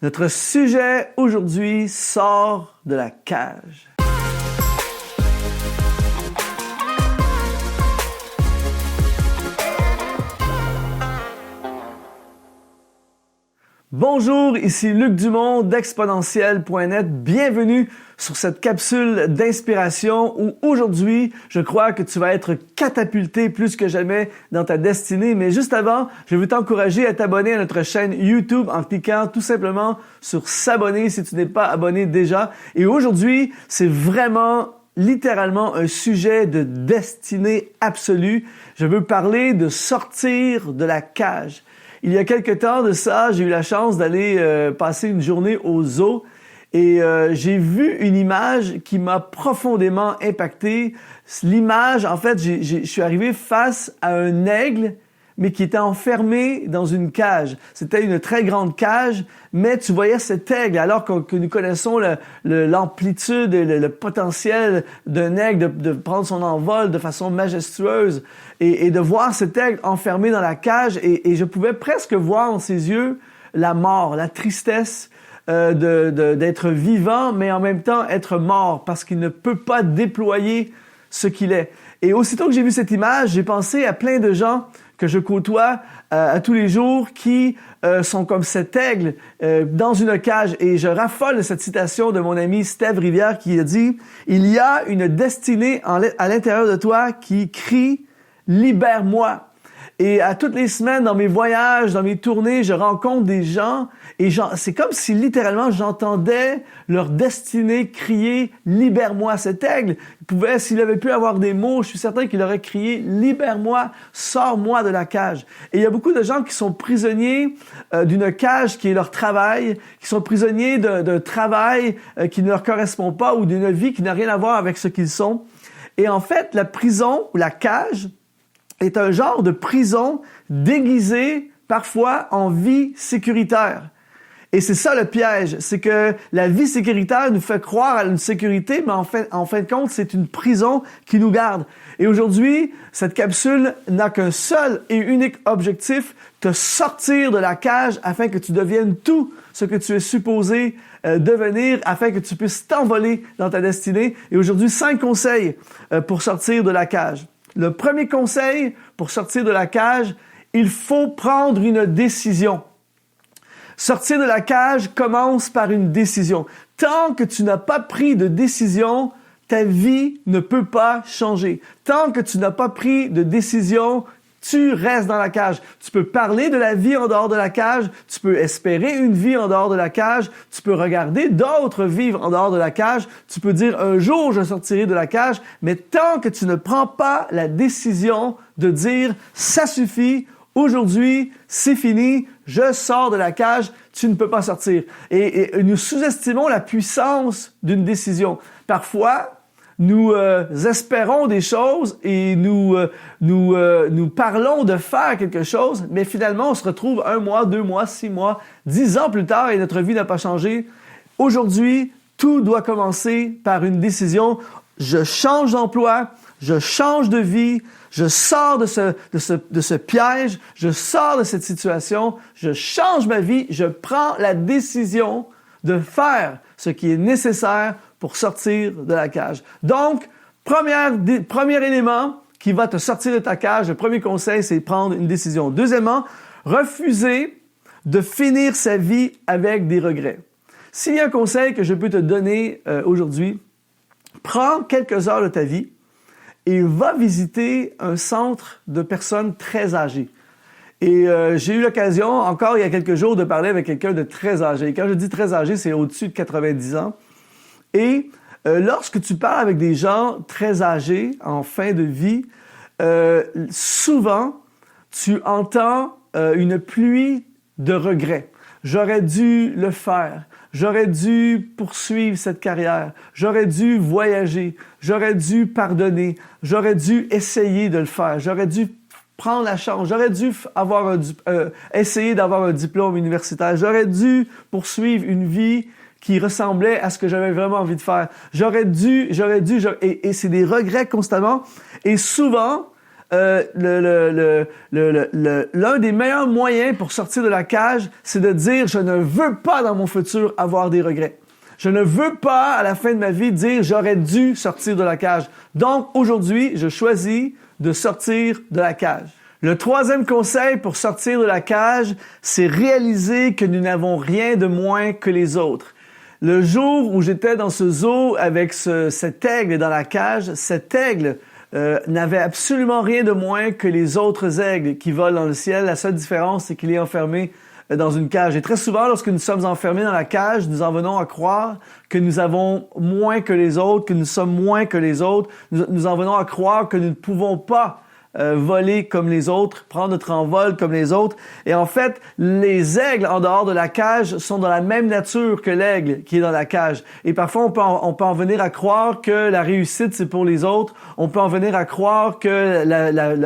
Notre sujet aujourd'hui sort de la cage. Bonjour, ici Luc Dumont d'Exponentiel.net. Bienvenue sur cette capsule d'inspiration où aujourd'hui, je crois que tu vas être catapulté plus que jamais dans ta destinée. Mais juste avant, je veux t'encourager à t'abonner à notre chaîne YouTube en cliquant tout simplement sur s'abonner si tu n'es pas abonné déjà. Et aujourd'hui, c'est vraiment littéralement un sujet de destinée absolue. Je veux parler de sortir de la cage. Il y a quelque temps de ça, j'ai eu la chance d'aller passer une journée au zoo et j'ai vu une image qui m'a profondément impacté. L'image, en fait, je suis arrivé face à un aigle, mais qui était enfermé dans une cage. C'était une très grande cage, mais tu voyais cet aigle, alors que nous connaissons l'amplitude et le potentiel d'un aigle de prendre son envol de façon majestueuse et de voir cet aigle enfermé dans la cage et je pouvais presque voir dans ses yeux la mort, la tristesse d'être vivant, mais en même temps être mort parce qu'il ne peut pas déployer ce qu'il est. Et aussitôt que j'ai vu cette image, j'ai pensé à plein de gens que je côtoie à tous les jours qui sont comme cet aigle dans une cage. Et je raffole de cette citation de mon ami Steve Rivière qui a dit « Il y a une destinée à l'intérieur de toi qui crie « Libère-moi ». Et à toutes les semaines, dans mes voyages, dans mes tournées, je rencontre des gens et c'est comme si littéralement j'entendais leur destinée crier « Libère-moi ». Cet aigle pouvait, s'il avait pu avoir des mots, je suis certain qu'il aurait crié « Libère-moi, sors-moi de la cage ». Et il y a beaucoup de gens qui sont prisonniers d'une cage qui est leur travail, qui sont prisonniers d'un travail qui ne leur correspond pas ou d'une vie qui n'a rien à voir avec ce qu'ils sont. Et en fait, la prison ou la cage est un genre de prison déguisée parfois en vie sécuritaire. Et c'est ça le piège, c'est que la vie sécuritaire nous fait croire à une sécurité, mais en fin de compte, c'est une prison qui nous garde. Et aujourd'hui, cette capsule n'a qu'un seul et unique objectif, te sortir de la cage afin que tu deviennes tout ce que tu es supposé devenir, afin que tu puisses t'envoler dans ta destinée. Et aujourd'hui, 5 conseils pour sortir de la cage. Le premier conseil pour sortir de la cage, il faut prendre une décision. Sortir de la cage commence par une décision. Tant que tu n'as pas pris de décision, ta vie ne peut pas changer. Tant que tu n'as pas pris de décision, tu restes dans la cage. Tu peux parler de la vie en dehors de la cage, tu peux espérer une vie en dehors de la cage, tu peux regarder d'autres vivre en dehors de la cage, tu peux dire un jour je sortirai de la cage, mais tant que tu ne prends pas la décision de dire ça suffit, aujourd'hui c'est fini, je sors de la cage, tu ne peux pas sortir. Et nous sous-estimons la puissance d'une décision. Parfois, nous espérons des choses et nous parlons de faire quelque chose, mais finalement, on se retrouve 1 mois, 2 mois, 6 mois, 10 ans plus tard et notre vie n'a pas changé. Aujourd'hui, tout doit commencer par une décision. Je change d'emploi, je change de vie, je sors de ce piège, je sors de cette situation, je change ma vie, je prends la décision de faire ce qui est nécessaire pour sortir de la cage. Donc, premier élément qui va te sortir de ta cage, le premier conseil, c'est prendre une décision. Deuxièmement, refuser de finir sa vie avec des regrets. S'il y a un conseil que je peux te donner aujourd'hui, prends quelques heures de ta vie et va visiter un centre de personnes très âgées. Et j'ai eu l'occasion, encore il y a quelques jours, de parler avec quelqu'un de très âgé. Quand je dis très âgé, c'est au-dessus de 90 ans. Et lorsque tu parles avec des gens très âgés, en fin de vie, souvent, tu entends une pluie de regrets. J'aurais dû le faire. J'aurais dû poursuivre cette carrière. J'aurais dû voyager. J'aurais dû pardonner. J'aurais dû essayer de le faire. J'aurais dû prendre la chance. J'aurais dû essayer d'avoir un diplôme universitaire. J'aurais dû poursuivre une vie qui ressemblait à ce que j'avais vraiment envie de faire. J'aurais dû, et c'est des regrets constamment. Et souvent, l'un des meilleurs moyens pour sortir de la cage, c'est de dire « Je ne veux pas dans mon futur avoir des regrets. Je ne veux pas, à la fin de ma vie, dire « J'aurais dû sortir de la cage. » Donc, aujourd'hui, je choisis de sortir de la cage. Le troisième conseil pour sortir de la cage, c'est réaliser que nous n'avons rien de moins que les autres. Le jour où j'étais dans ce zoo avec cet aigle dans la cage, cet aigle n'avait absolument rien de moins que les autres aigles qui volent dans le ciel. La seule différence, c'est qu'il est enfermé dans une cage. Et très souvent, lorsque nous sommes enfermés dans la cage, nous en venons à croire que nous avons moins que les autres, que nous sommes moins que les autres. Nous en venons à croire que nous ne pouvons pas voler comme les autres, prendre notre envol comme les autres. Et en fait, les aigles en dehors de la cage sont dans la même nature que l'aigle qui est dans la cage. Et parfois, on peut en venir à croire que la réussite, c'est pour les autres. On peut en venir à croire que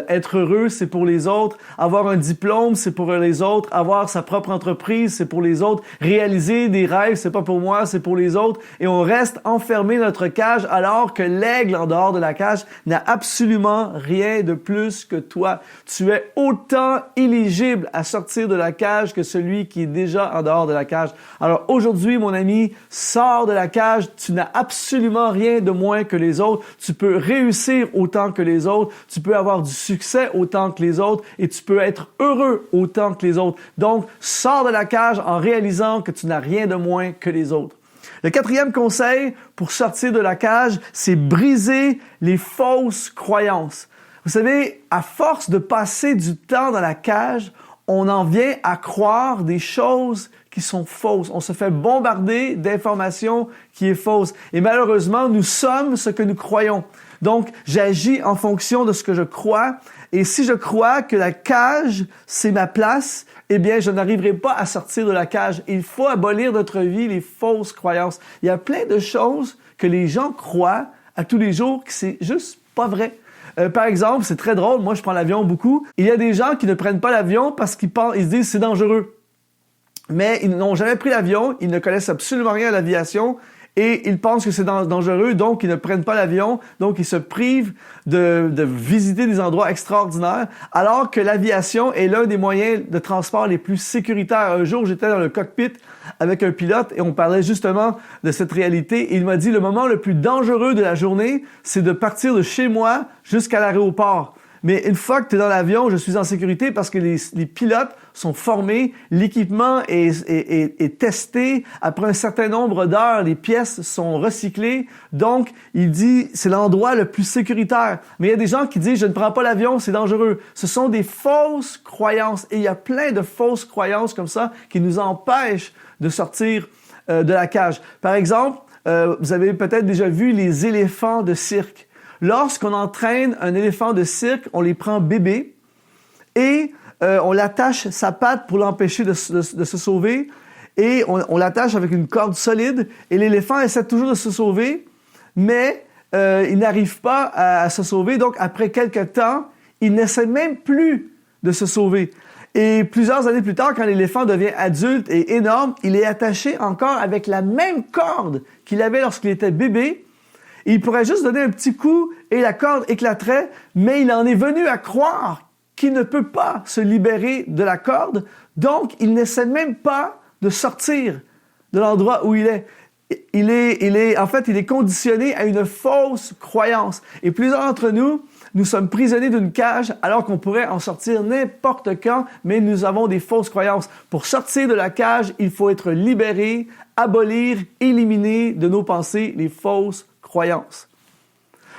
être heureux, c'est pour les autres. Avoir un diplôme, c'est pour les autres. Avoir sa propre entreprise, c'est pour les autres. Réaliser des rêves, c'est pas pour moi, c'est pour les autres. Et on reste enfermé dans notre cage alors que l'aigle en dehors de la cage n'a absolument rien de plus que toi. Tu es autant éligible à sortir de la cage que celui qui est déjà en dehors de la cage. Alors aujourd'hui, mon ami, sors de la cage. Tu n'as absolument rien de moins que les autres. Tu peux réussir autant que les autres. Tu peux avoir du succès autant que les autres et tu peux être heureux autant que les autres. Donc, sors de la cage en réalisant que tu n'as rien de moins que les autres. Le quatrième conseil pour sortir de la cage, c'est briser les fausses croyances. Vous savez, à force de passer du temps dans la cage, on en vient à croire des choses qui sont fausses. On se fait bombarder d'informations qui est fausses. Et malheureusement, nous sommes ce que nous croyons. Donc, j'agis en fonction de ce que je crois. Et si je crois que la cage, c'est ma place, eh bien, je n'arriverai pas à sortir de la cage. Il faut abolir de notre vie les fausses croyances. Il y a plein de choses que les gens croient à tous les jours que c'est juste pas vrai. Par exemple, c'est très drôle, moi je prends l'avion beaucoup. Il y a des gens qui ne prennent pas l'avion parce qu'ils se disent c'est dangereux. Mais ils n'ont jamais pris l'avion, ils ne connaissent absolument rien à l'aviation et ils pensent que c'est dangereux, donc ils ne prennent pas l'avion, donc ils se privent de visiter des endroits extraordinaires, alors que l'aviation est l'un des moyens de transport les plus sécuritaires. Un jour, j'étais dans le cockpit avec un pilote et on parlait justement de cette réalité. Et il m'a dit, le moment le plus dangereux de la journée, c'est de partir de chez moi jusqu'à l'aéroport. Mais une fois que tu es dans l'avion, je suis en sécurité parce que les pilotes sont formés, l'équipement est testé. Après un certain nombre d'heures, les pièces sont recyclées. Donc, il dit, c'est l'endroit le plus sécuritaire. Mais il y a des gens qui disent, je ne prends pas l'avion, c'est dangereux. Ce sont des fausses croyances. Et il y a plein de fausses croyances comme ça qui nous empêchent de sortir de la cage. Par exemple, vous avez peut-être déjà vu les éléphants de cirque. Lorsqu'on entraîne un éléphant de cirque, on les prend bébés et on l'attache sa patte pour l'empêcher de se sauver et on l'attache avec une corde solide et l'éléphant essaie toujours de se sauver, mais il n'arrive pas à se sauver. Donc, après quelques temps, il n'essaie même plus de se sauver. Et plusieurs années plus tard, quand l'éléphant devient adulte et énorme, il est attaché encore avec la même corde qu'il avait lorsqu'il était bébé. Et il pourrait juste donner un petit coup et la corde éclaterait, mais il en est venu à croire qu'il ne peut pas se libérer de la corde, donc il n'essaie même pas de sortir de l'endroit où il est. Il est conditionné à une fausse croyance. Et plusieurs d'entre nous, nous sommes prisonniers d'une cage alors qu'on pourrait en sortir n'importe quand, mais nous avons des fausses croyances. Pour sortir de la cage, il faut être libéré, abolir, éliminer de nos pensées les fausses croyances.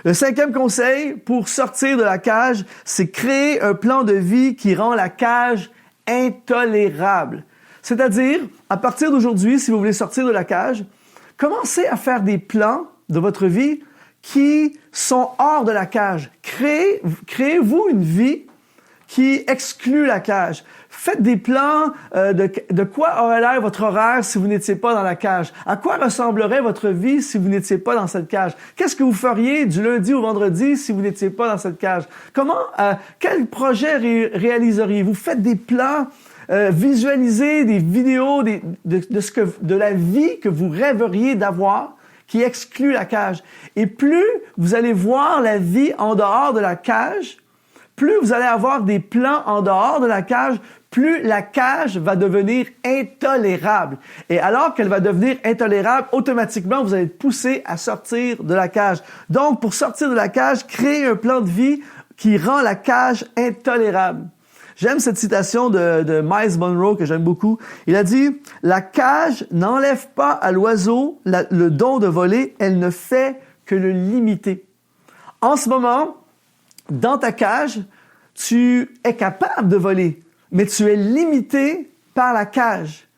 Le cinquième conseil pour sortir de la cage, c'est créer un plan de vie qui rend la cage intolérable. C'est-à-dire, à partir d'aujourd'hui, si vous voulez sortir de la cage, commencez à faire des plans de votre vie qui sont hors de la cage. Créez-vous une vie qui exclut la cage. Faites des plans de quoi aurait l'air votre horaire si vous n'étiez pas dans la cage. À quoi ressemblerait votre vie si vous n'étiez pas dans cette cage. Qu'est-ce que vous feriez du lundi au vendredi si vous n'étiez pas dans cette cage. Quel projet réaliseriez-vous? Faites des plans, visualisez des vidéos de la vie que vous rêveriez d'avoir qui exclut la cage. Et plus vous allez voir la vie en dehors de la cage, plus vous allez avoir des plans en dehors de la cage, plus la cage va devenir intolérable. Et alors qu'elle va devenir intolérable, automatiquement, vous allez être poussé à sortir de la cage. Donc, pour sortir de la cage, créez un plan de vie qui rend la cage intolérable. J'aime cette citation de Miles Monroe que j'aime beaucoup. Il a dit « La cage n'enlève pas à l'oiseau le don de voler, elle ne fait que le limiter. » En ce moment, dans ta cage, tu es capable de voler, mais tu es limité par la cage.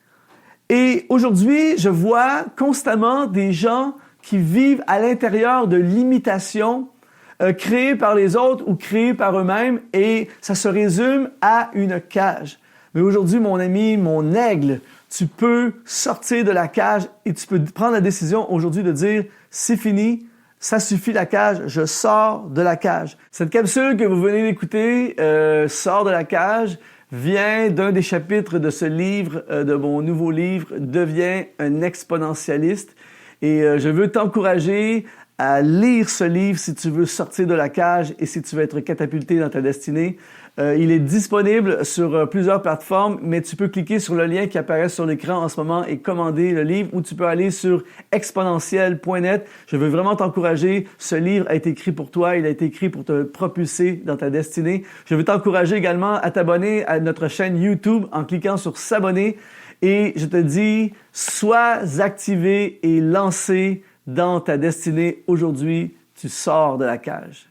Et aujourd'hui, je vois constamment des gens qui vivent à l'intérieur de limitations créées par les autres ou créées par eux-mêmes, et ça se résume à une cage. Mais aujourd'hui, mon ami, mon aigle, tu peux sortir de la cage et tu peux prendre la décision aujourd'hui de dire « c'est fini ». Ça suffit la cage, je sors de la cage. Cette capsule que vous venez d'écouter, Sors de la cage, vient d'un des chapitres de ce livre, de mon nouveau livre, Deviens un exponentialiste. Et je veux t'encourager à lire ce livre si tu veux sortir de la cage et si tu veux être catapulté dans ta destinée. Il est disponible sur plusieurs plateformes, mais tu peux cliquer sur le lien qui apparaît sur l'écran en ce moment et commander le livre, ou tu peux aller sur exponentiel.net. Je veux vraiment t'encourager. Ce livre a été écrit pour toi. Il a été écrit pour te propulser dans ta destinée. Je veux t'encourager également à t'abonner à notre chaîne YouTube en cliquant sur s'abonner. Et je te dis, sois activé et lancé dans ta destinée. Aujourd'hui, tu sors de la cage.